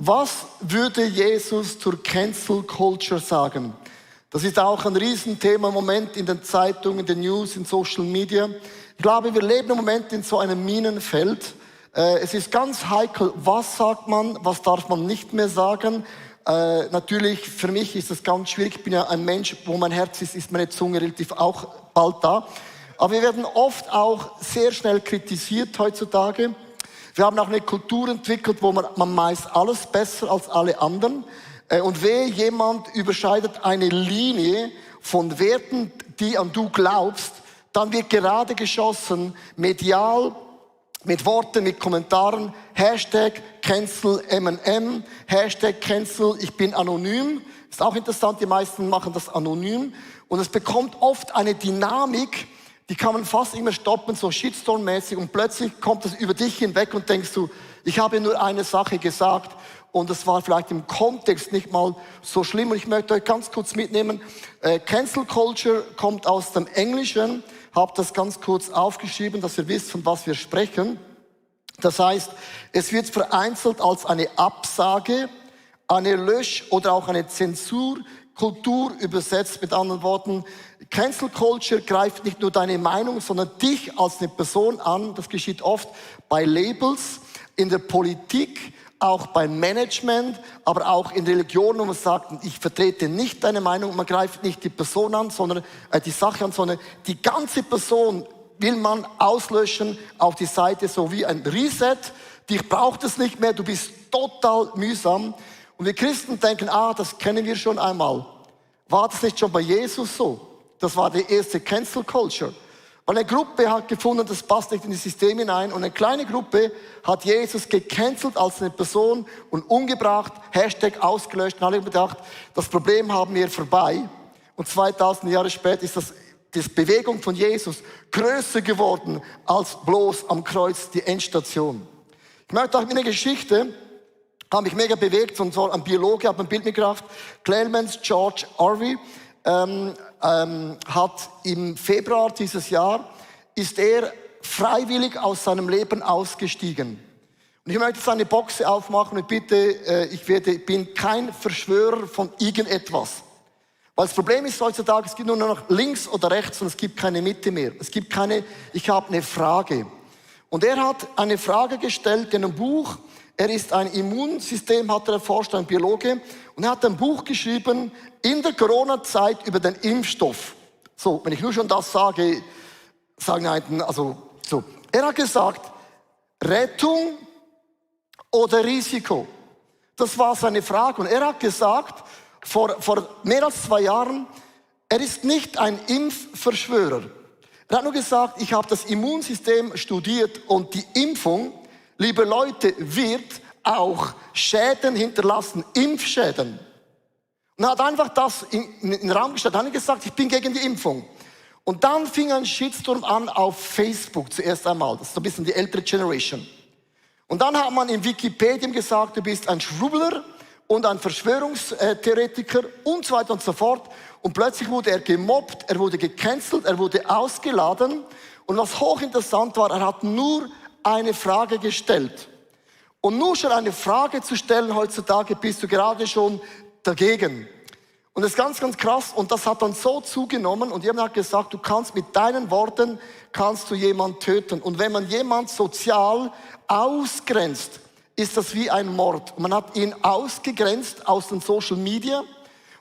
Was würde Jesus zur Cancel Culture sagen? Das ist auch ein Riesenthema im Moment in den Zeitungen, in den News, in Social Media. Ich glaube, wir leben im Moment in so einem Minenfeld. Es ist ganz heikel, was sagt man, was darf man nicht mehr sagen. Natürlich, für mich ist das ganz schwierig. Ich bin ja ein Mensch, wo mein Herz ist meine Zunge relativ auch bald da. Aber wir werden oft auch sehr schnell kritisiert heutzutage. Wir haben auch eine Kultur entwickelt, wo man weiß alles besser als alle anderen. Und wehe, jemand überschreitet eine Linie von Werten, die an du glaubst, dann wird gerade geschossen, medial, mit Worten, mit Kommentaren, Hashtag Cancel M&M, Hashtag Cancel ich bin anonym. Ist auch interessant, die meisten machen das anonym. Und es bekommt oft eine Dynamik, die kann man fast immer stoppen, so Shitstorm-mäßig. Und plötzlich kommt es über dich hinweg und denkst du, ich habe nur eine Sache gesagt und es war vielleicht im Kontext nicht mal so schlimm. Und ich möchte euch ganz kurz mitnehmen, Cancel Culture kommt aus dem Englischen. Habe das ganz kurz aufgeschrieben, dass ihr wisst, von was wir sprechen. Das heißt, es wird vereinzelt als eine Absage, eine Lösch- oder auch eine Zensurkultur übersetzt. Mit anderen Worten, Cancel Culture greift nicht nur deine Meinung, sondern dich als eine Person an. Das geschieht oft bei Labels, in der Politik, auch beim Management, aber auch in Religionen, wo man sagt, ich vertrete nicht deine Meinung, man greift nicht die Person an, sondern die Sache an, sondern die ganze Person will man auslöschen auf die Seite, so wie ein Reset. Dich braucht es nicht mehr, du bist total mühsam. Und wir Christen denken, das kennen wir schon einmal. War das nicht schon bei Jesus so? Das war die erste Cancel Culture. Weil eine Gruppe hat gefunden, das passt nicht in das System hinein. Und eine kleine Gruppe hat Jesus gecancelt als eine Person und umgebracht, Hashtag ausgelöscht. Und alle haben gedacht, das Problem haben wir vorbei. Und 2000 Jahre später ist die Bewegung von Jesus größer geworden als bloß am Kreuz die Endstation. Ich möchte auch mit einer Geschichte, habe mich mega bewegt, und zwar ein Biologe, hat ein Bild mitgebracht, Clemens George Harvey, hat im Februar dieses Jahr, ist er freiwillig aus seinem Leben ausgestiegen. Und ich möchte jetzt eine Box aufmachen und bitte, ich bin kein Verschwörer von irgendetwas. Weil das Problem ist heutzutage, es gibt nur noch links oder rechts und es gibt keine Mitte mehr. Ich habe eine Frage. Und er hat eine Frage gestellt in einem Buch. Er ist ein Immunsystem, hat er erforscht, ein Biologe. Und er hat ein Buch geschrieben, in der Corona-Zeit über den Impfstoff. So, wenn ich nur schon das sage, sagen einen, also, so. Er hat gesagt, Rettung oder Risiko? Das war seine Frage. Und er hat gesagt, vor mehr als 2 Jahren, er ist nicht ein Impfverschwörer. Er hat nur gesagt, ich habe das Immunsystem studiert und die Impfung, liebe Leute, wird auch Schäden hinterlassen, Impfschäden. Und er hat einfach das in den Raum gestellt. Er hat gesagt, ich bin gegen die Impfung. Und dann fing ein Shitstorm an auf Facebook zuerst einmal. Das ist so ein bisschen die ältere Generation. Und dann hat man in Wikipedia gesagt, du bist ein Schwurbler und ein Verschwörungstheoretiker und so weiter und so fort. Und plötzlich wurde er gemobbt, er wurde gecancelt, er wurde ausgeladen. Und was hochinteressant war, er hat nur eine Frage gestellt. Und nur schon eine Frage zu stellen heutzutage, bist du gerade schon dagegen. Und das ist ganz, ganz krass. Und das hat dann so zugenommen. Und jemand hat gesagt, du kannst mit deinen Worten, kannst du jemanden töten. Und wenn man jemanden sozial ausgrenzt, ist das wie ein Mord. Und man hat ihn ausgegrenzt aus den Social Media. Und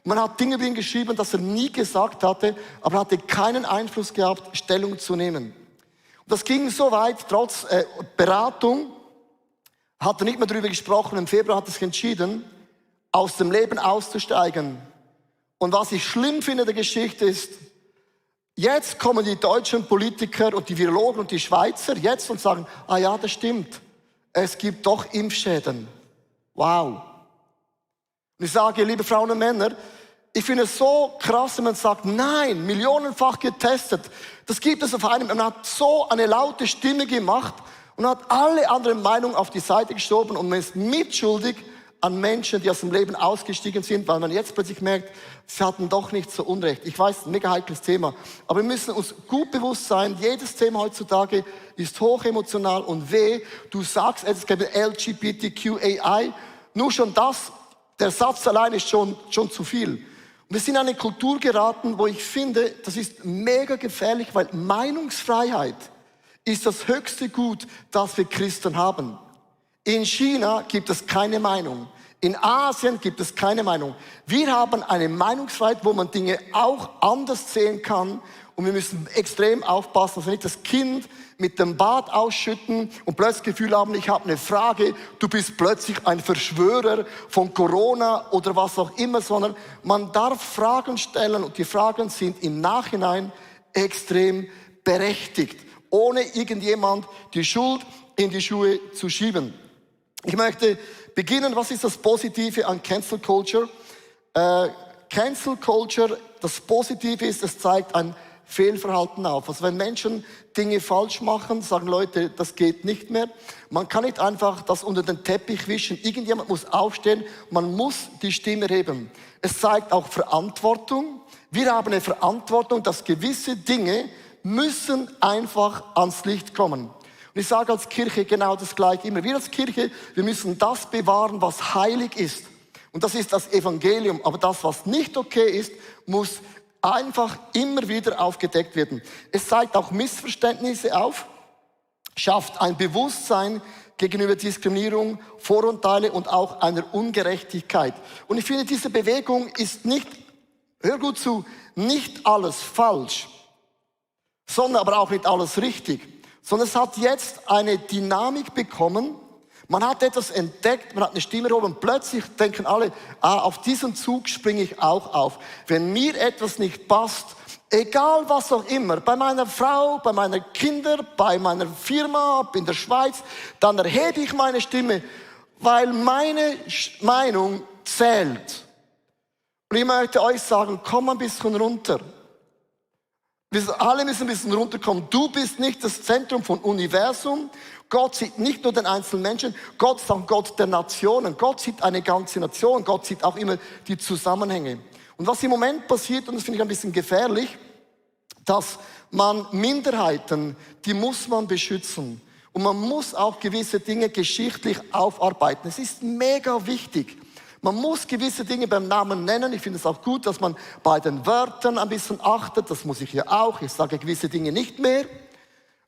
man hat Dinge über ihn geschrieben, dass er nie gesagt hatte, aber er hatte keinen Einfluss gehabt, Stellung zu nehmen. Und das ging so weit, trotz Beratung, hat er nicht mehr darüber gesprochen. Im Februar hat er sich entschieden, aus dem Leben auszusteigen. Und was ich schlimm finde in der Geschichte ist, jetzt kommen die deutschen Politiker und die Virologen und die Schweizer jetzt und sagen, ja, das stimmt, es gibt doch Impfschäden. Wow. Und ich sage, liebe Frauen und Männer, ich finde es so krass, wenn man sagt, nein, millionenfach getestet, das gibt es auf einem. Man hat so eine laute Stimme gemacht und hat alle anderen Meinungen auf die Seite geschoben und man ist mitschuldig an Menschen, die aus dem Leben ausgestiegen sind, weil man jetzt plötzlich merkt, sie hatten doch nicht so Unrecht. Ich weiß, ein mega heikles Thema, aber wir müssen uns gut bewusst sein, jedes Thema heutzutage ist hochemotional und weh, du sagst, es gibt LGBTQAI, Nur schon das, der Satz allein ist schon zu viel. Und wir sind in eine Kultur geraten, wo ich finde, das ist mega gefährlich, weil Meinungsfreiheit ist das höchste Gut, das wir Christen haben. In China gibt es keine Meinung. In Asien gibt es keine Meinung. Wir haben eine Meinungsfreiheit, wo man Dinge auch anders sehen kann. Und wir müssen extrem aufpassen, dass wir nicht das Kind mit dem Bad ausschütten und plötzlich das Gefühl haben, ich habe eine Frage, du bist plötzlich ein Verschwörer von Corona oder was auch immer, sondern man darf Fragen stellen und die Fragen sind im Nachhinein extrem berechtigt, ohne irgendjemand die Schuld in die Schuhe zu schieben. Ich möchte beginnen, was ist das Positive an Cancel Culture? Cancel Culture, das Positive ist, es zeigt ein Fehlverhalten auf. Also wenn Menschen Dinge falsch machen, sagen Leute, das geht nicht mehr. Man kann nicht einfach das unter den Teppich wischen. Irgendjemand muss aufstehen, man muss die Stimme erheben. Es zeigt auch Verantwortung. Wir haben eine Verantwortung, dass gewisse Dinge müssen einfach ans Licht kommen. Und ich sage als Kirche genau das Gleiche immer. Wir als Kirche, wir müssen das bewahren, was heilig ist. Und das ist das Evangelium. Aber das, was nicht okay ist, muss einfach immer wieder aufgedeckt werden. Es zeigt auch Missverständnisse auf, schafft ein Bewusstsein gegenüber Diskriminierung, Vorurteile und auch einer Ungerechtigkeit. Und ich finde, diese Bewegung ist nicht, hör gut zu, nicht alles falsch, sondern aber auch nicht alles richtig. Sondern es hat jetzt eine Dynamik bekommen. Man hat etwas entdeckt, man hat eine Stimme erhoben und plötzlich denken alle, auf diesen Zug springe ich auch auf. Wenn mir etwas nicht passt, egal was auch immer, bei meiner Frau, bei meinen Kindern, bei meiner Firma, in der Schweiz, dann erhebe ich meine Stimme, weil meine Meinung zählt. Und ich möchte euch sagen, komm ein bisschen runter. Wir alle müssen ein bisschen runterkommen. Du bist nicht das Zentrum vom Universum. Gott sieht nicht nur den einzelnen Menschen, Gott ist auch Gott der Nationen. Gott sieht eine ganze Nation, Gott sieht auch immer die Zusammenhänge. Und was im Moment passiert, und das finde ich ein bisschen gefährlich, dass man Minderheiten, die muss man beschützen. Und man muss auch gewisse Dinge geschichtlich aufarbeiten. Es ist mega wichtig. Man muss gewisse Dinge beim Namen nennen. Ich finde es auch gut, dass man bei den Wörtern ein bisschen achtet. Das muss ich ja auch. Ich sage gewisse Dinge nicht mehr,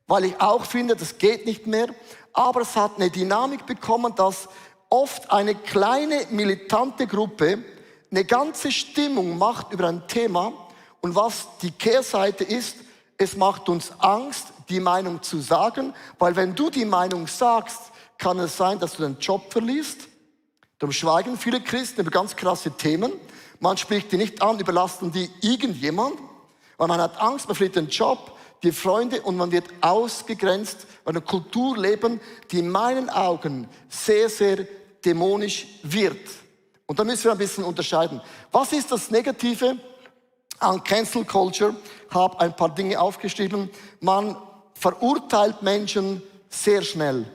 weil ich auch finde, das geht nicht mehr. Aber es hat eine Dynamik bekommen, dass oft eine kleine militante Gruppe eine ganze Stimmung macht über ein Thema. Und was die Kehrseite ist, es macht uns Angst, die Meinung zu sagen. Weil wenn du die Meinung sagst, kann es sein, dass du den Job verlierst. Darum schweigen viele Christen über ganz krasse Themen. Man spricht die nicht an, überlassen die irgendjemand. Weil man hat Angst, man verliert den Job, die Freunde und man wird ausgegrenzt, weil eine Kultur leben, die in meinen Augen sehr, sehr dämonisch wird. Und da müssen wir ein bisschen unterscheiden. Was ist das Negative an Cancel Culture? Ich habe ein paar Dinge aufgeschrieben. Man verurteilt Menschen sehr schnell.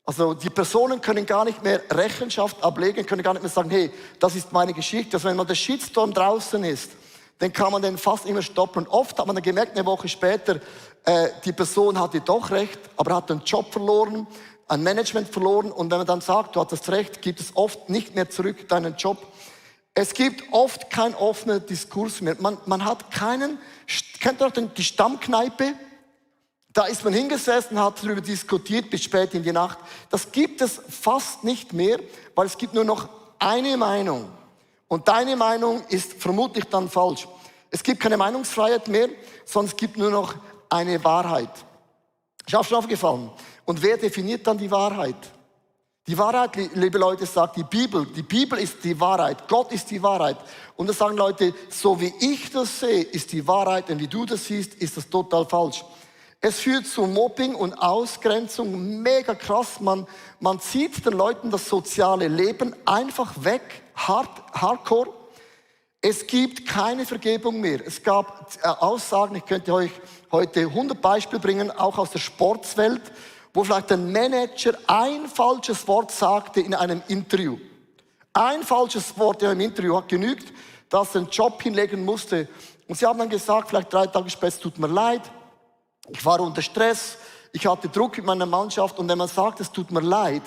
Also die Personen können gar nicht mehr Rechenschaft ablegen, können gar nicht mehr sagen, hey, das ist meine Geschichte. Also wenn man der Shitstorm draußen ist, dann kann man den fast immer stoppen. Und oft hat man dann gemerkt, eine Woche später, die Person hatte doch recht, aber hat den Job verloren, ein Management verloren. Und wenn man dann sagt, du hattest recht, gibt es oft nicht mehr zurück deinen Job. Es gibt oft keinen offenen Diskurs mehr. Man hat keinen, kennt ihr noch die Stammkneipe? Da ist man hingesessen, hat darüber diskutiert bis spät in die Nacht. Das gibt es fast nicht mehr, weil es gibt nur noch eine Meinung. Und deine Meinung ist vermutlich dann falsch. Es gibt keine Meinungsfreiheit mehr, sondern es gibt nur noch eine Wahrheit. Ist auch schon aufgefallen. Und wer definiert dann die Wahrheit? Die Wahrheit, liebe Leute, sagt die Bibel. Die Bibel ist die Wahrheit. Gott ist die Wahrheit. Und da sagen Leute, so wie ich das sehe, ist die Wahrheit. Und wie du das siehst, ist das total falsch. Es führt zu Mobbing und Ausgrenzung, mega krass. Man zieht den Leuten das soziale Leben einfach weg, hardcore. Es gibt keine Vergebung mehr. Es gab Aussagen, ich könnte euch heute 100 Beispiele bringen, auch aus der Sportswelt, wo vielleicht ein Manager ein falsches Wort sagte in einem Interview. Ein falsches Wort in einem Interview hat genügt, dass er den Job hinlegen musste. Und sie haben dann gesagt, vielleicht 3 Tage später, es tut mir leid, ich war unter Stress, ich hatte Druck mit meiner Mannschaft und wenn man sagt, es tut mir leid,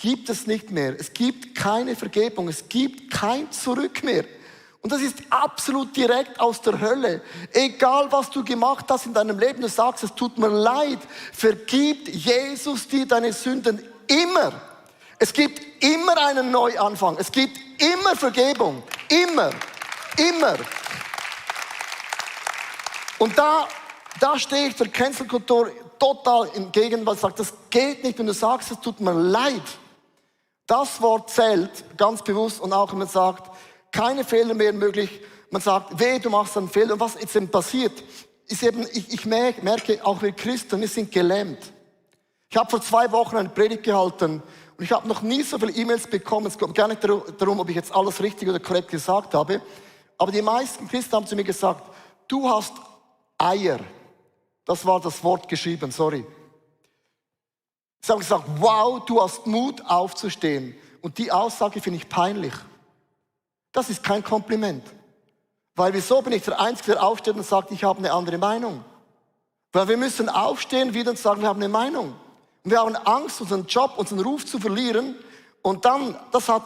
gibt es nicht mehr. Es gibt keine Vergebung. Es gibt kein Zurück mehr. Und das ist absolut direkt aus der Hölle. Egal, was du gemacht hast in deinem Leben, du sagst, es tut mir leid, vergibt Jesus dir deine Sünden immer. Es gibt immer einen Neuanfang. Es gibt immer Vergebung. Immer. Immer. Und da stehe ich der Cancel-Kultur total entgegen, weil ich sage, das geht nicht, wenn du sagst, es tut mir leid. Das Wort zählt ganz bewusst und auch wenn man sagt, keine Fehler mehr möglich. Man sagt, weh, du machst einen Fehler. Und was jetzt eben passiert, ist eben, ich merke, auch wir Christen, wir sind gelähmt. Ich habe vor 2 Wochen eine Predigt gehalten und ich habe noch nie so viele E-Mails bekommen. Es geht gar nicht darum, ob ich jetzt alles richtig oder korrekt gesagt habe. Aber die meisten Christen haben zu mir gesagt, du hast Eier. Das war das Wort geschrieben, sorry. Sie haben gesagt, wow, du hast Mut aufzustehen. Und die Aussage finde ich peinlich. Das ist kein Kompliment. Weil wieso bin ich der Einzige, der aufsteht und sagt, ich habe eine andere Meinung? Weil wir müssen aufstehen wieder und sagen, wir haben eine Meinung. Und wir haben Angst, unseren Job, unseren Ruf zu verlieren. Und dann,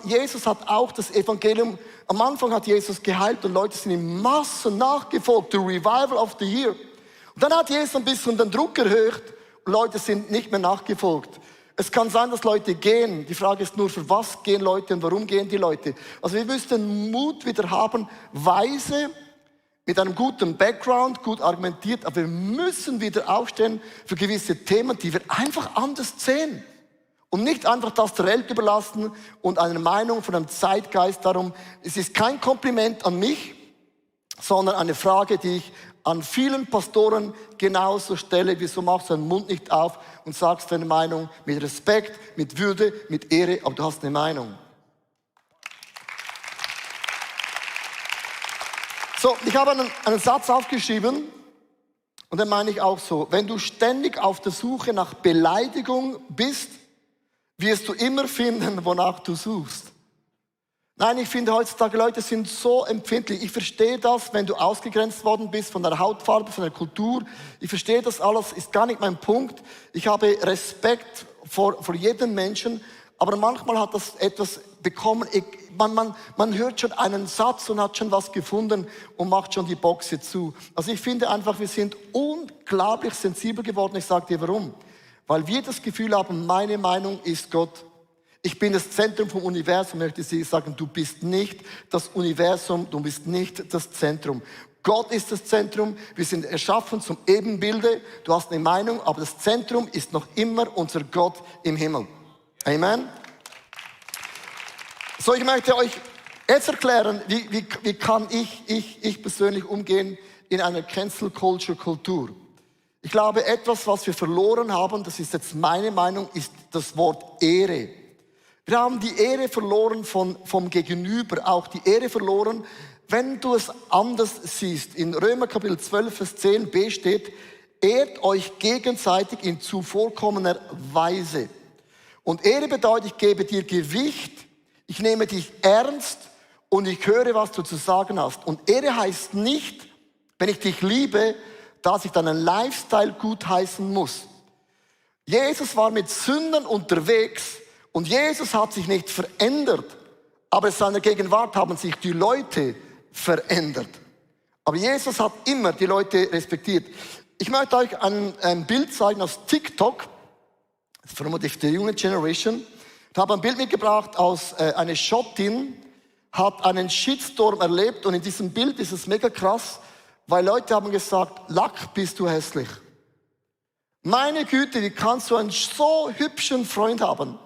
Jesus hat auch das Evangelium, am Anfang hat Jesus geheilt und Leute sind in Massen nachgefolgt, the Revival of the Year. Und dann hat Jesus ein bisschen den Druck erhöht und Leute sind nicht mehr nachgefolgt. Es kann sein, dass Leute gehen. Die Frage ist nur, für was gehen Leute und warum gehen die Leute? Also wir müssten Mut wieder haben, weise, mit einem guten Background, gut argumentiert, aber wir müssen wieder aufstehen für gewisse Themen, die wir einfach anders sehen. Und nicht einfach das der Welt überlassen und eine Meinung von einem Zeitgeist. Darum, es ist kein Kompliment an mich, sondern eine Frage, die ich an vielen Pastoren genauso stelle. Wieso machst du deinen Mund nicht auf und sagst deine Meinung mit Respekt, mit Würde, mit Ehre, aber du hast eine Meinung. So, ich habe einen Satz aufgeschrieben und den meine ich auch so. Wenn du ständig auf der Suche nach Beleidigung bist, wirst du immer finden, wonach du suchst. Nein, ich finde heutzutage, Leute sind so empfindlich. Ich verstehe das, wenn du ausgegrenzt worden bist von der Hautfarbe, von der Kultur. Ich verstehe das alles, ist gar nicht mein Punkt. Ich habe Respekt vor jedem Menschen, aber manchmal hat das etwas bekommen. Man hört schon einen Satz und hat schon was gefunden und macht schon die Boxe zu. Also ich finde einfach, wir sind unglaublich sensibel geworden. Ich sage dir warum. Weil wir das Gefühl haben, meine Meinung ist Gott. Ich bin das Zentrum vom Universum, möchte ich sagen, du bist nicht das Universum, du bist nicht das Zentrum. Gott ist das Zentrum, wir sind erschaffen zum Ebenbilde, du hast eine Meinung, aber das Zentrum ist noch immer unser Gott im Himmel. Amen. So, ich möchte euch jetzt erklären, wie kann ich persönlich umgehen in einer Cancel Culture Kultur. Ich glaube, etwas, was wir verloren haben, das ist jetzt meine Meinung, ist das Wort Ehre. Wir haben die Ehre verloren vom Gegenüber, auch die Ehre verloren, wenn du es anders siehst. In Römer Kapitel 12, Vers 10b steht, ehrt euch gegenseitig in zuvorkommener Weise. Und Ehre bedeutet, ich gebe dir Gewicht, ich nehme dich ernst und ich höre, was du zu sagen hast. Und Ehre heißt nicht, wenn ich dich liebe, dass ich deinen Lifestyle gutheißen muss. Jesus war mit Sündern unterwegs und Jesus hat sich nicht verändert, aber in seiner Gegenwart haben sich die Leute verändert. Aber Jesus hat immer die Leute respektiert. Ich möchte euch ein Bild zeigen aus TikTok, vermutlich die junge Generation. Ich habe ein Bild mitgebracht aus eine Schottin, hat einen Shitstorm erlebt und in diesem Bild ist es mega krass, weil Leute haben gesagt, Lack, bist du hässlich. Meine Güte, wie kannst du einen so hübschen Freund haben?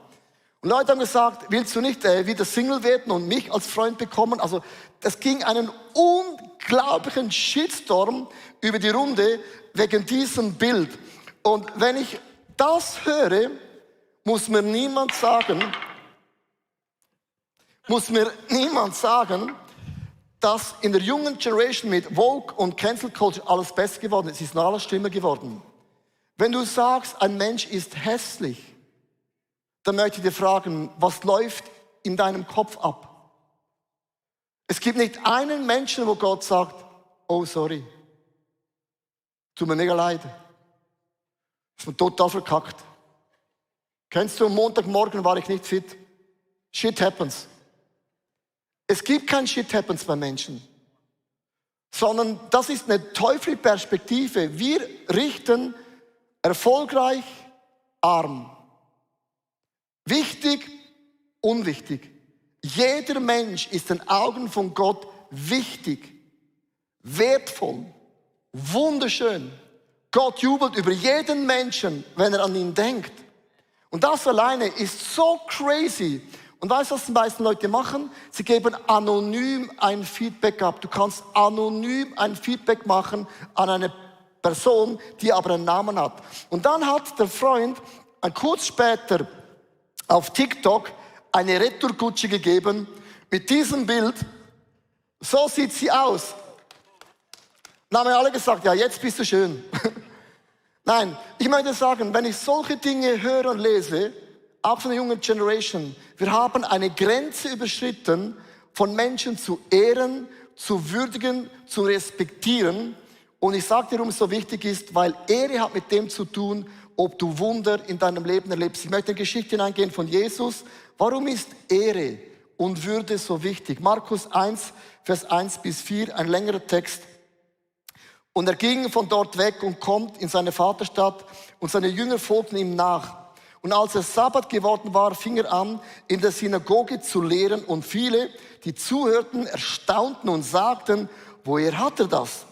Und Leute haben gesagt, willst du nicht wieder Single werden und mich als Freund bekommen? Also es ging einen unglaublichen Shitstorm über die Runde wegen diesem Bild. Und wenn ich das höre, muss mir niemand sagen, dass in der jungen Generation mit Vogue und Cancel Culture alles besser geworden ist. Es ist noch alles schlimmer geworden. Wenn du sagst, ein Mensch ist hässlich, dann möchte ich dir fragen, was läuft in deinem Kopf ab? Es gibt nicht einen Menschen, wo Gott sagt, oh sorry, tut mir mega leid, ist mir total verkackt. Kennst du, am Montagmorgen war ich nicht fit. Shit happens. Es gibt kein Shit happens bei Menschen. Sondern das ist eine teuflische Perspektive. Wir richten erfolgreich, arm. Wichtig, unwichtig. Jeder Mensch ist in den Augen von Gott wichtig, wertvoll, wunderschön. Gott jubelt über jeden Menschen, wenn er an ihn denkt. Und das alleine ist so crazy. Und weißt du, was die meisten Leute machen? Sie geben anonym ein Feedback ab. Du kannst anonym ein Feedback machen an eine Person, die aber einen Namen hat. Und dann hat der Freund kurz später auf TikTok eine Retourkutsche gegeben mit diesem Bild. So sieht sie aus. Dann haben wir alle gesagt, ja, jetzt bist du schön. Nein, ich möchte sagen, wenn ich solche Dinge höre und lese, auch von der jungen Generation, wir haben eine Grenze überschritten, von Menschen zu ehren, zu würdigen, zu respektieren. Und ich sage dir, warum es so wichtig ist, weil Ehre hat mit dem zu tun, ob du Wunder in deinem Leben erlebst. Ich möchte in die Geschichte hineingehen von Jesus. Warum ist Ehre und Würde so wichtig? Markus 1, Vers 1 bis 4, ein längerer Text. Und er ging von dort weg und kommt in seine Vaterstadt und seine Jünger folgten ihm nach. Und als es Sabbat geworden war, fing er an, in der Synagoge zu lehren und viele, die zuhörten, erstaunten und sagten, woher hat er das?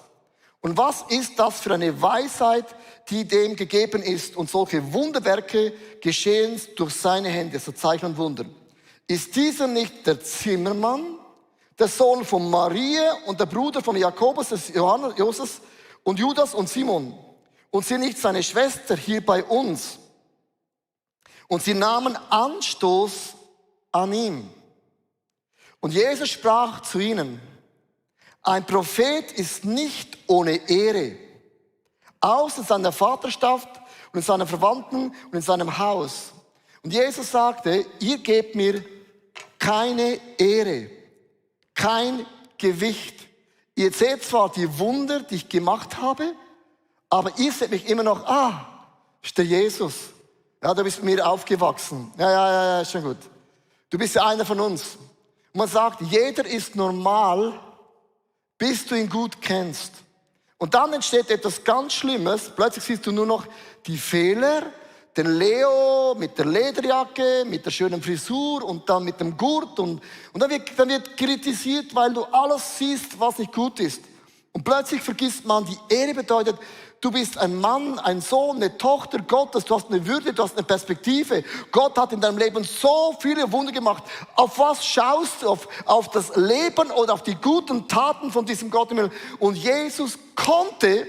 Und was ist das für eine Weisheit, die dem gegeben ist und solche Wunderwerke geschehen durch seine Hände, so Zeichen und Wunder. Ist dieser nicht der Zimmermann, der Sohn von Maria und der Bruder von Jakobus, des Johannes, Joses und Judas und Simon? Und sind nicht seine Schwester hier bei uns? Und sie nahmen Anstoß an ihm. Und Jesus sprach zu ihnen, ein Prophet ist nicht ohne Ehre, außer in seiner Vaterschaft und in seinen Verwandten und in seinem Haus. Und Jesus sagte, ihr gebt mir keine Ehre, kein Gewicht. Ihr seht zwar die Wunder, die ich gemacht habe, aber ihr seht mich immer noch, ist der Jesus. Ja, du bist mit mir aufgewachsen. Ja, ist schon gut. Du bist ja einer von uns. Und man sagt, jeder ist normal, bis du ihn gut kennst. Und dann entsteht etwas ganz Schlimmes. Plötzlich siehst du nur noch die Fehler, den Leo mit der Lederjacke, mit der schönen Frisur und dann mit dem Gurt. Und dann wird kritisiert, weil du alles siehst, was nicht gut ist. Und plötzlich vergisst man, die Ehre bedeutet, du bist ein Mann, ein Sohn, eine Tochter Gottes, du hast eine Würde, du hast eine Perspektive. Gott hat in deinem Leben so viele Wunder gemacht. Auf was schaust du? Auf das Leben oder auf die guten Taten von diesem Gott im Himmel? Und Jesus konnte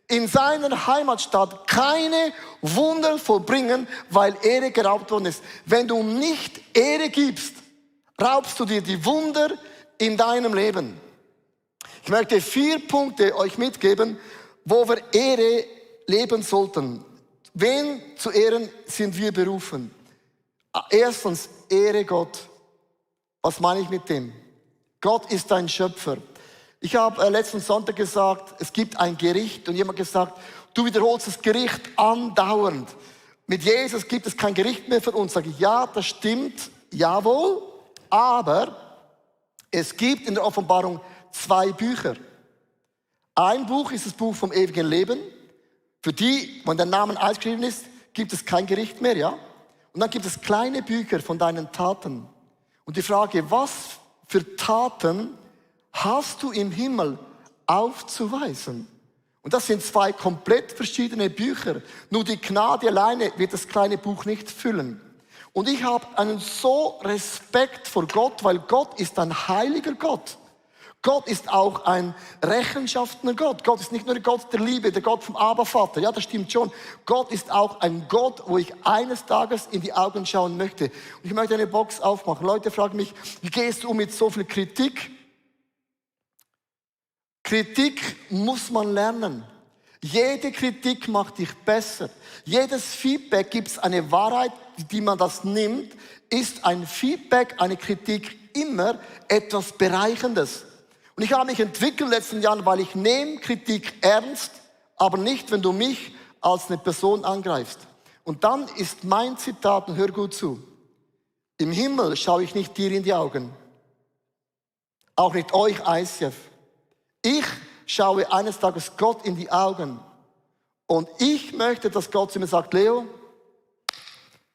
in seiner Heimatstadt keine Wunder vollbringen, weil Ehre geraubt worden ist. Wenn du nicht Ehre gibst, raubst du dir die Wunder in deinem Leben. Ich möchte 4 Punkte euch mitgeben, wo wir Ehre leben sollten. Wen zu ehren sind wir berufen? Erstens, ehre Gott. Was meine ich mit dem? Gott ist dein Schöpfer. Ich habe letzten Sonntag gesagt, es gibt ein Gericht und jemand gesagt, du wiederholst das Gericht andauernd. Mit Jesus gibt es kein Gericht mehr für uns. Sage ich, ja, das stimmt, jawohl, aber es gibt in der Offenbarung 2 Bücher. Ein Buch ist das Buch vom ewigen Leben. Für die, wenn der Name ausgeschrieben ist, gibt es kein Gericht mehr, ja? Und dann gibt es kleine Bücher von deinen Taten. Und die Frage, was für Taten hast du im Himmel aufzuweisen? Und das sind 2 komplett verschiedene Bücher. Nur die Gnade alleine wird das kleine Buch nicht füllen. Und ich habe einen so Respekt vor Gott, weil Gott ist ein heiliger Gott. Gott ist auch ein rechenschaftender Gott. Gott ist nicht nur der Gott der Liebe, der Gott vom Abervater. Ja, das stimmt schon. Gott ist auch ein Gott, wo ich eines Tages in die Augen schauen möchte. Und ich möchte eine Box aufmachen. Leute fragen mich, wie gehst du um mit so viel Kritik? Kritik muss man lernen. Jede Kritik macht dich besser. Jedes Feedback gibt es eine Wahrheit, die man das nimmt, ist ein Feedback, eine Kritik immer etwas Bereichendes. Und ich habe mich entwickelt in den letzten Jahren, weil ich nehme Kritik ernst, aber nicht, wenn du mich als eine Person angreifst. Und dann ist mein Zitat, und hör gut zu, im Himmel schaue ich nicht dir in die Augen, auch nicht euch, ICF. Ich schaue eines Tages Gott in die Augen und ich möchte, dass Gott zu mir sagt, Leo,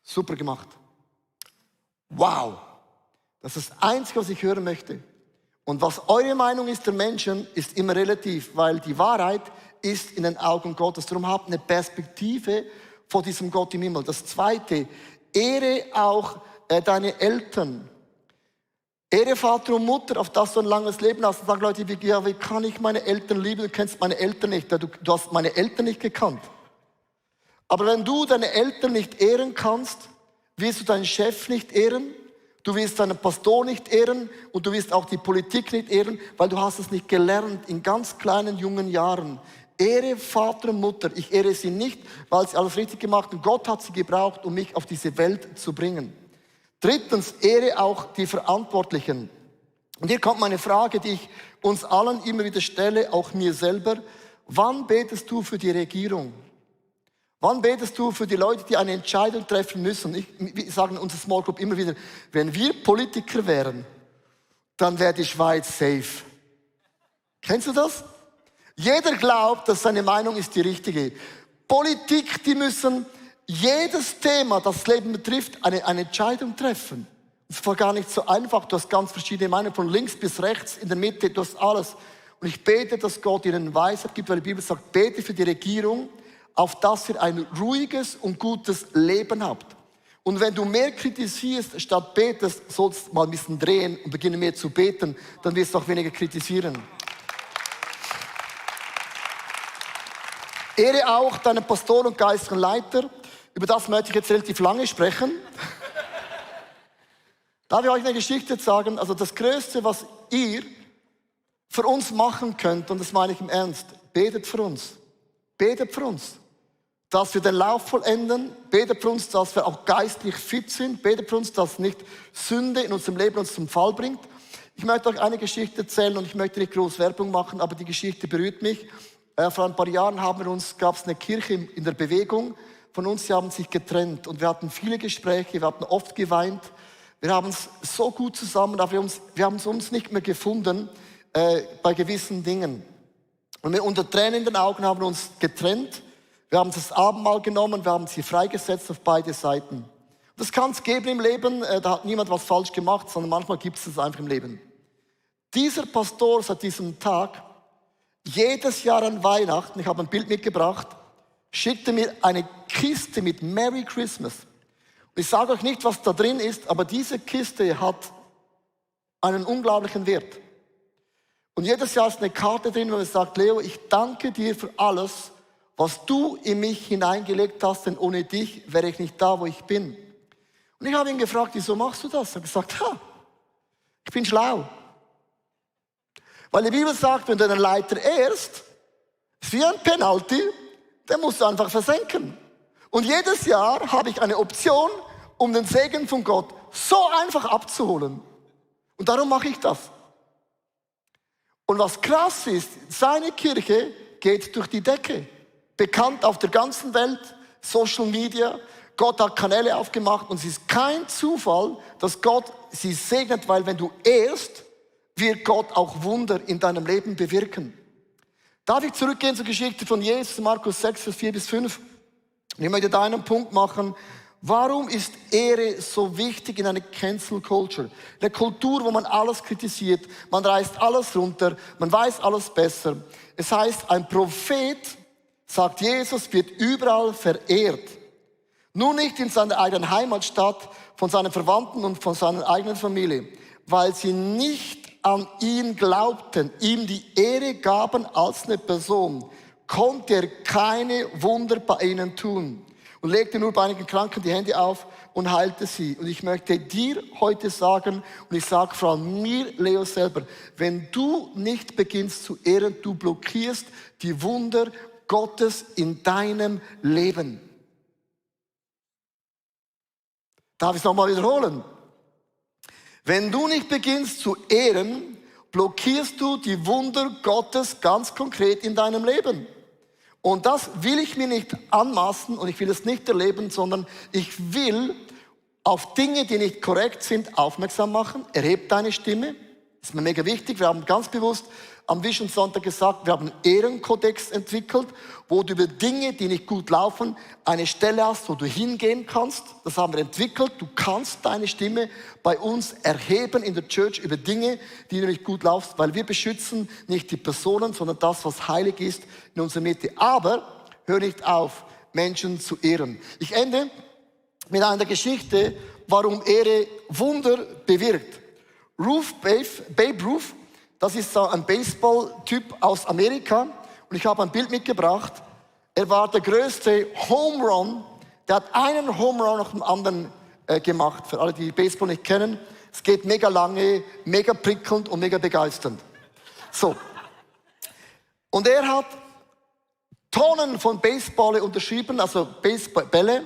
super gemacht. Wow, das ist das Einzige, was ich hören möchte. Und was eure Meinung ist der Menschen, ist immer relativ, weil die Wahrheit ist in den Augen Gottes. Darum habt eine Perspektive vor diesem Gott im Himmel. Das Zweite, ehre auch deine Eltern. Ehre Vater und Mutter, auf das du ein langes Leben hast. Und sagen Leute, wie kann ich meine Eltern lieben? Du kennst meine Eltern nicht. Du hast meine Eltern nicht gekannt. Aber wenn du deine Eltern nicht ehren kannst, wirst du deinen Chef nicht ehren, du wirst deinen Pastor nicht ehren und du wirst auch die Politik nicht ehren, weil du hast es nicht gelernt in ganz kleinen, jungen Jahren. Ehre Vater und Mutter. Ich ehre sie nicht, weil sie alles richtig gemacht haben. Gott hat sie gebraucht, um mich auf diese Welt zu bringen. Drittens, ehre auch die Verantwortlichen. Und hier kommt meine Frage, die ich uns allen immer wieder stelle, auch mir selber. Wann betest du für die Regierung? Wann betest du für die Leute, die eine Entscheidung treffen müssen? Wir sagen in unserer Small Group immer wieder, wenn wir Politiker wären, dann wäre die Schweiz safe. Kennst du das? Jeder glaubt, dass seine Meinung ist die richtige. Politik, die müssen jedes Thema, das das Leben betrifft, eine Entscheidung treffen. Das war gar nicht so einfach. Du hast ganz verschiedene Meinungen, von links bis rechts, in der Mitte, du hast alles. Und ich bete, dass Gott ihnen Weisheit gibt, weil die Bibel sagt, bete für die Regierung, auf dass ihr ein ruhiges und gutes Leben habt. Und wenn du mehr kritisierst, statt betest, sollst du mal ein bisschen drehen und beginnen mehr zu beten, dann wirst du auch weniger kritisieren. Ehre auch deinen Pastor und geistlichen Leiter. Über das möchte ich jetzt relativ lange sprechen. Darf ich euch eine Geschichte sagen? Also das Größte, was ihr für uns machen könnt, und das meine ich im Ernst, betet für uns. Betet für uns, dass wir den Lauf vollenden. Betet für uns, dass wir auch geistlich fit sind. Betet für uns, dass nicht Sünde in unserem Leben uns zum Fall bringt. Ich möchte euch eine Geschichte erzählen und ich möchte nicht groß Werbung machen, aber die Geschichte berührt mich. Vor ein paar Jahren gab es eine Kirche in der Bewegung von uns, sie haben sich getrennt und wir hatten viele Gespräche, wir hatten oft geweint. Wir haben es so gut zusammen, aber wir haben es uns nicht mehr gefunden bei gewissen Dingen. Und wir unter Tränen in den Augen haben wir uns getrennt. Wir haben das Abendmahl genommen, wir haben sie freigesetzt auf beide Seiten. Das kann es geben im Leben, da hat niemand was falsch gemacht, sondern manchmal gibt es das einfach im Leben. Dieser Pastor seit diesem Tag, jedes Jahr an Weihnachten, ich habe ein Bild mitgebracht, schickte mir eine Kiste mit Merry Christmas. Und ich sage euch nicht, was da drin ist, aber diese Kiste hat einen unglaublichen Wert. Und jedes Jahr ist eine Karte drin, wo er sagt, Leo, ich danke dir für alles, was du in mich hineingelegt hast, denn ohne dich wäre ich nicht da, wo ich bin. Und ich habe ihn gefragt, wieso machst du das? Er hat gesagt, ich bin schlau. Weil die Bibel sagt, wenn du einen Leiter ehrst, ist wie ein Penalty, den musst du einfach versenken. Und jedes Jahr habe ich eine Option, um den Segen von Gott so einfach abzuholen. Und darum mache ich das. Und was krass ist, seine Kirche geht durch die Decke. Bekannt auf der ganzen Welt, Social Media. Gott hat Kanäle aufgemacht und es ist kein Zufall, dass Gott sie segnet, weil wenn du ehrst, wird Gott auch Wunder in deinem Leben bewirken. Darf ich zurückgehen zur Geschichte von Jesus, Markus 6, Vers 4 bis 5? Und ich möchte da einen Punkt machen. Warum ist Ehre so wichtig in einer Cancel Culture? Eine Kultur, wo man alles kritisiert, man reißt alles runter, man weiß alles besser. Es heißt, ein Prophet, sagt Jesus, wird überall verehrt. Nur nicht in seiner eigenen Heimatstadt, von seinen Verwandten und von seiner eigenen Familie, weil sie nicht an ihn glaubten, ihm die Ehre gaben als eine Person, konnte er keine Wunder bei ihnen tun. Und legte nur bei einigen Kranken die Hände auf und heilte sie. Und ich möchte dir heute sagen, und ich sage vor allem mir, Leo selber, wenn du nicht beginnst zu ehren, du blockierst die Wunder Gottes in deinem Leben. Darf ich es nochmal wiederholen? Wenn du nicht beginnst zu ehren, blockierst du die Wunder Gottes ganz konkret in deinem Leben. Und das will ich mir nicht anmaßen und ich will es nicht erleben, sondern ich will auf Dinge, die nicht korrekt sind, aufmerksam machen. Erheb deine Stimme. Das ist mir mega wichtig. Wir haben ganz bewusst am Vision Sonntag gesagt, wir haben einen Ehrenkodex entwickelt, wo du über Dinge, die nicht gut laufen, eine Stelle hast, wo du hingehen kannst. Das haben wir entwickelt. Du kannst deine Stimme bei uns erheben in der Church über Dinge, die nicht gut laufen, weil wir beschützen nicht die Personen, sondern das, was heilig ist in unserer Mitte. Aber hör nicht auf, Menschen zu ehren. Ich ende mit einer Geschichte, warum Ehre Wunder bewirkt. Babe Ruth, das ist so ein Baseball-Typ aus Amerika. Und ich habe ein Bild mitgebracht. Er war der größte Home Run. Der hat einen Home Run nach dem anderen gemacht. Für alle, die Baseball nicht kennen. Es geht mega lange, mega prickelnd und mega begeisternd. So. Und er hat Tonnen von Baseballe unterschrieben, also Baseballbälle.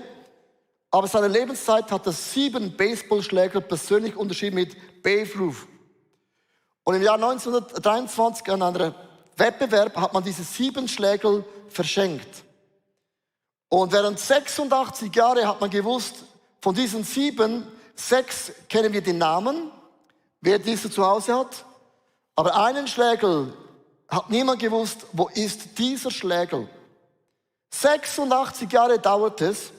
Aber seine Lebenszeit hat er 7 Baseballschläger persönlich unterschrieben mit Babe Ruth. Und im Jahr 1923 an einem Wettbewerb hat man diese 7 Schläger verschenkt. Und während 86 Jahre hat man gewusst, von diesen 7, 6 kennen wir den Namen, wer diese zu Hause hat. Aber einen Schläger hat niemand gewusst, wo ist dieser Schläger. 86 Jahre dauert es.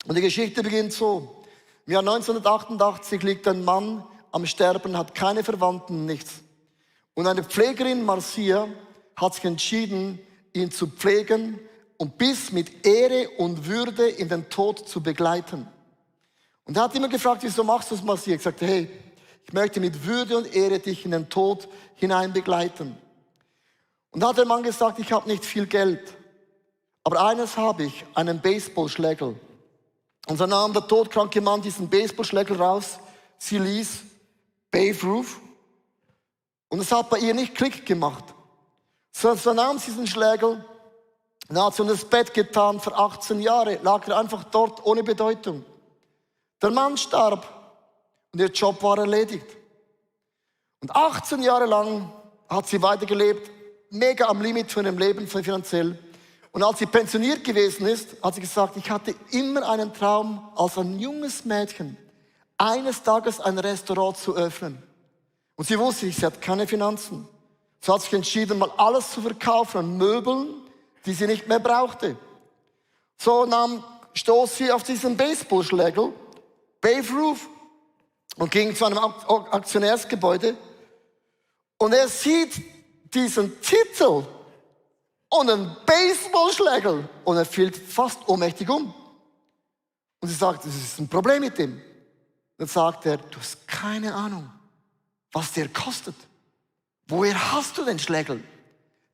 Und die Geschichte beginnt so. Im Jahr 1988 liegt ein Mann am Sterben, hat keine Verwandten, nichts. Und eine Pflegerin, Marcia, hat sich entschieden, ihn zu pflegen und bis mit Ehre und Würde in den Tod zu begleiten. Und er hat immer gefragt, wieso machst du das, Marcia? Ich sagte, hey, ich möchte mit Würde und Ehre dich in den Tod hinein begleiten. Und da hat der Mann gesagt, ich habe nicht viel Geld, aber eines habe ich, einen Baseballschläger. Und so nahm der todkranke Mann diesen Baseballschläger raus, sie ließ Babe Ruth. Und es hat bei ihr nicht Klick gemacht. So nahm sie diesen Schläger und hat sie in das Bett getan für 18 Jahre, lag er einfach dort ohne Bedeutung. Der Mann starb und ihr Job war erledigt. Und 18 Jahre lang hat sie weitergelebt, mega am Limit von ihrem Leben finanziell. Und als sie pensioniert gewesen ist, hat sie gesagt, ich hatte immer einen Traum, als ein junges Mädchen eines Tages ein Restaurant zu öffnen. Und sie wusste, sie hat keine Finanzen. Sie hat sich entschieden, mal alles zu verkaufen an Möbeln, die sie nicht mehr brauchte. So stoß sie auf diesen Baseballschläger, Babe Ruth, und ging zu einem Aktionärsgebäude. Und er sieht diesen Titel und einen Baseballschläger und er fällt fast ohnmächtig um. Und sie sagt, das ist ein Problem mit dem. Dann sagt er, du hast keine Ahnung, was der kostet. Woher hast du den Schläger?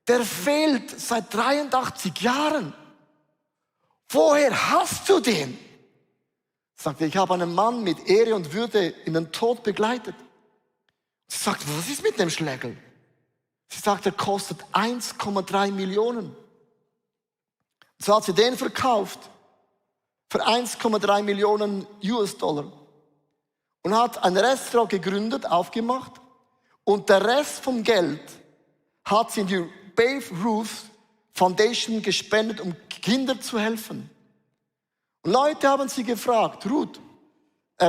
Der fehlt seit 83 Jahren. Woher hast du den? Sagt er, ich habe einen Mann mit Ehre und Würde in den Tod begleitet. Sie sagt, was ist mit dem Schläger? Sie sagt, er kostet 1,3 Millionen. So hat sie den verkauft für 1,3 Millionen US-Dollar und hat ein Restaurant gegründet, aufgemacht und der Rest vom Geld hat sie in die Babe Ruth Foundation gespendet, um Kindern zu helfen. Und Leute haben sie gefragt,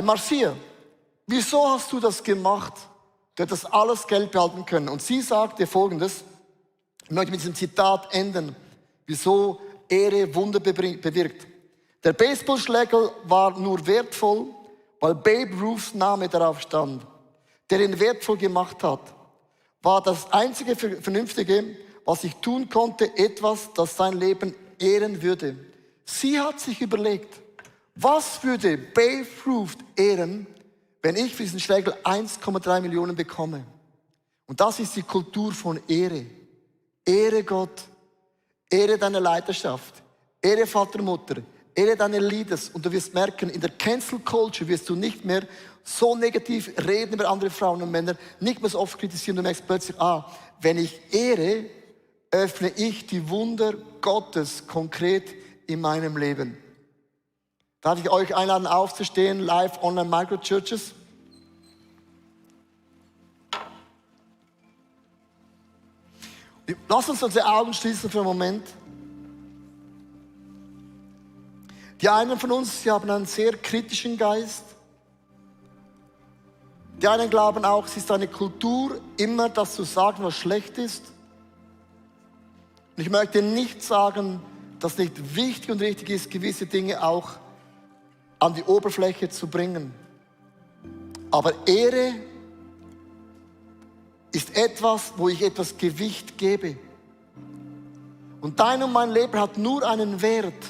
Marcia, wieso hast du das gemacht? Du hättest alles Geld behalten können. Und sie sagte Folgendes, ich möchte mit diesem Zitat enden, wieso Ehre Wunder bewirkt. Der Baseballschläger war nur wertvoll, weil Babe Ruths Name darauf stand. Der ihn wertvoll gemacht hat, war das einzige Vernünftige, was ich tun konnte, etwas, das sein Leben ehren würde. Sie hat sich überlegt, was würde Babe Ruth ehren, wenn ich für diesen Schläger 1,3 Millionen bekomme. Und das ist die Kultur von Ehre. Ehre Gott, ehre deine Leiterschaft, ehre Vater, Mutter, ehre deine Leaders. Und du wirst merken, in der Cancel Culture wirst du nicht mehr so negativ reden über andere Frauen und Männer, nicht mehr so oft kritisieren. Du merkst plötzlich, wenn ich ehre, öffne ich die Wunder Gottes konkret in meinem Leben. Darf ich euch einladen, aufzustehen, live, online, Microchurches? Lass uns unsere Augen schließen für einen Moment. Die einen von uns, sie haben einen sehr kritischen Geist. Die einen glauben auch, es ist eine Kultur, immer das zu sagen, was schlecht ist. Und ich möchte nicht sagen, dass nicht wichtig und richtig ist, gewisse Dinge auch an die Oberfläche zu bringen. Aber Ehre ist etwas, wo ich etwas Gewicht gebe. Und dein und mein Leben hat nur einen Wert,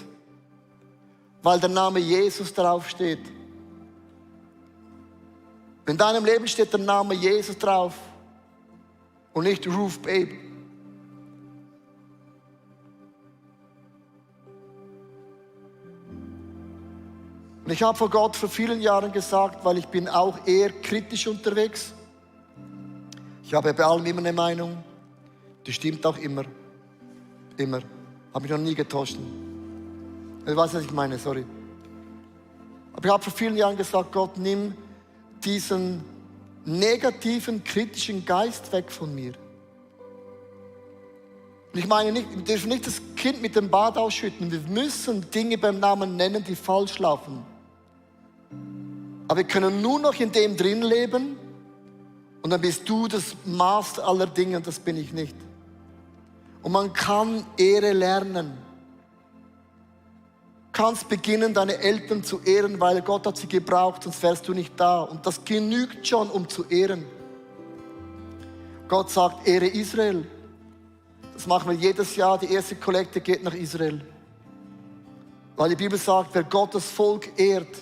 weil der Name Jesus drauf steht. In deinem Leben steht der Name Jesus drauf und nicht Ruth Babe. Und ich habe vor Gott vor vielen Jahren gesagt, weil ich bin auch eher kritisch unterwegs. Ich habe bei allem immer eine Meinung. Die stimmt auch immer. Immer. Habe mich noch nie getäuscht. Ich weiß, was ich meine, sorry. Aber ich habe vor vielen Jahren gesagt, Gott, nimm diesen negativen, kritischen Geist weg von mir. Und ich meine nicht, wir dürfen nicht das Kind mit dem Bad ausschütten. Wir müssen Dinge beim Namen nennen, die falsch laufen. Aber wir können nur noch in dem drin leben und dann bist du das Maß aller Dinge und das bin ich nicht. Und man kann Ehre lernen. Du kannst beginnen, deine Eltern zu ehren, weil Gott hat sie gebraucht, sonst wärst du nicht da. Und das genügt schon, um zu ehren. Gott sagt, ehre Israel. Das machen wir jedes Jahr. Die erste Kollekte geht nach Israel. Weil die Bibel sagt, wer Gottes Volk ehrt,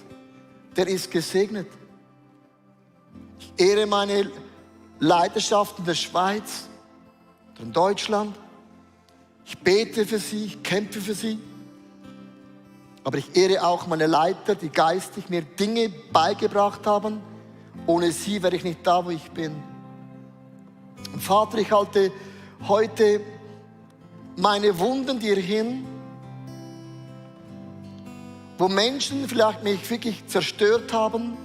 der ist gesegnet. Ich ehre meine Leidenschaft in der Schweiz, in Deutschland. Ich bete für sie, ich kämpfe für sie. Aber ich ehre auch meine Leiter, die geistig mir Dinge beigebracht haben. Ohne sie wäre ich nicht da, wo ich bin. Und Vater, ich halte heute meine Wunden dir hin, wo Menschen vielleicht mich wirklich zerstört haben,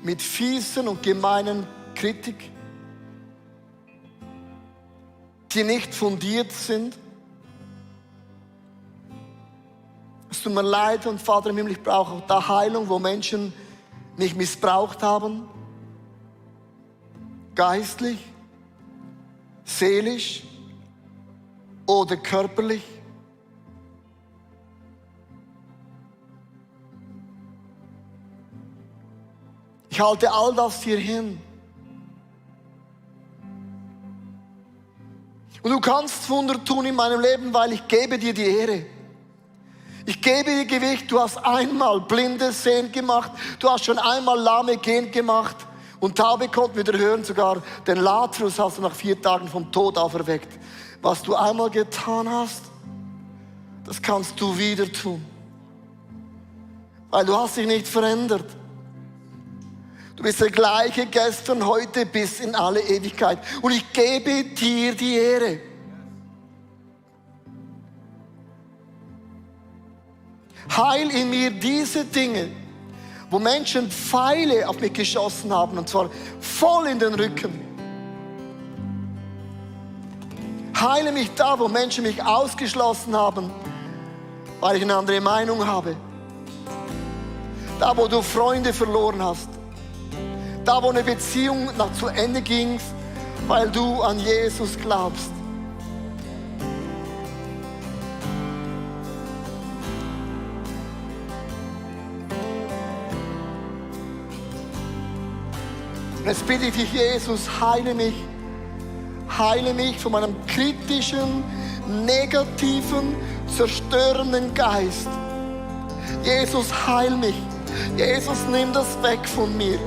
mit fiesen und gemeinen Kritik, die nicht fundiert sind. Es tut mir leid und Vater im Himmel, ich brauche auch da Heilung, wo Menschen mich missbraucht haben, geistlich, seelisch oder körperlich. Ich halte all das hier hin. Und du kannst Wunder tun in meinem Leben, weil ich gebe dir die Ehre. Ich gebe dir Gewicht. Du hast einmal Blinde sehend gemacht. Du hast schon einmal Lahme gehend gemacht. Und Taube konnten wieder hören. Sogar den Lazarus hast du nach 4 Tagen vom Tod auferweckt. Was du einmal getan hast, das kannst du wieder tun. Weil du hast dich nicht verändert. Du bist der gleiche gestern, heute bis in alle Ewigkeit. Und ich gebe dir die Ehre. Heil in mir diese Dinge, wo Menschen Pfeile auf mich geschossen haben, und zwar voll in den Rücken. Heile mich da, wo Menschen mich ausgeschlossen haben, weil ich eine andere Meinung habe. Da, wo du Freunde verloren hast. Da, wo eine Beziehung zu Ende ging, weil du an Jesus glaubst. Und jetzt bitte ich dich, Jesus, heile mich. Heile mich von meinem kritischen, negativen, zerstörenden Geist. Jesus, heil mich. Jesus, nimm das weg von mir.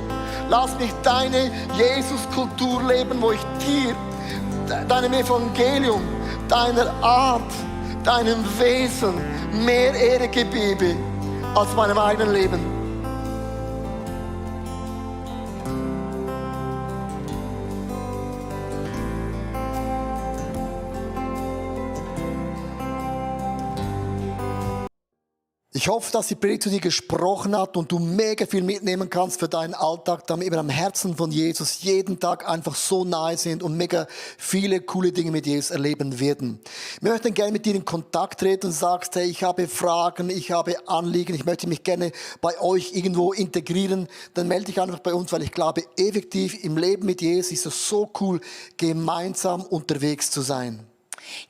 Lass mich deine Jesus-Kultur leben, wo ich dir, deinem Evangelium, deiner Art, deinem Wesen mehr Ehre gebe als meinem eigenen Leben. Ich hoffe, dass die Predigt zu dir gesprochen hat und du mega viel mitnehmen kannst für deinen Alltag, damit wir am Herzen von Jesus jeden Tag einfach so nahe sind und mega viele coole Dinge mit Jesus erleben werden. Wir möchten gerne mit dir in Kontakt treten und sagst, hey, ich habe Fragen, ich habe Anliegen, ich möchte mich gerne bei euch irgendwo integrieren, dann melde dich einfach bei uns, weil ich glaube, effektiv im Leben mit Jesus ist es so cool, gemeinsam unterwegs zu sein.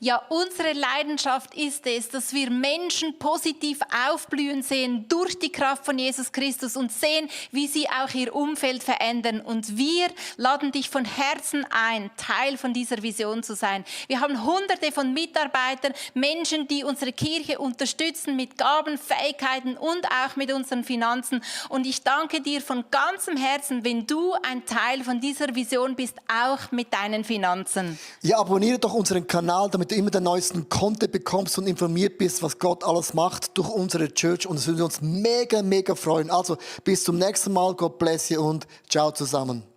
Ja, unsere Leidenschaft ist es, dass wir Menschen positiv aufblühen sehen durch die Kraft von Jesus Christus und sehen, wie sie auch ihr Umfeld verändern. Und wir laden dich von Herzen ein, Teil von dieser Vision zu sein. Wir haben Hunderte von Mitarbeitern, Menschen, die unsere Kirche unterstützen mit Gaben, Fähigkeiten und auch mit unseren Finanzen. Und ich danke dir von ganzem Herzen, wenn du ein Teil von dieser Vision bist, auch mit deinen Finanzen. Ja, abonniere doch unseren Kanal, damit du immer den neuesten Content bekommst und informiert bist, was Gott alles macht durch unsere Church. Und es würde uns mega, mega freuen. Also bis zum nächsten Mal. God bless you und ciao zusammen.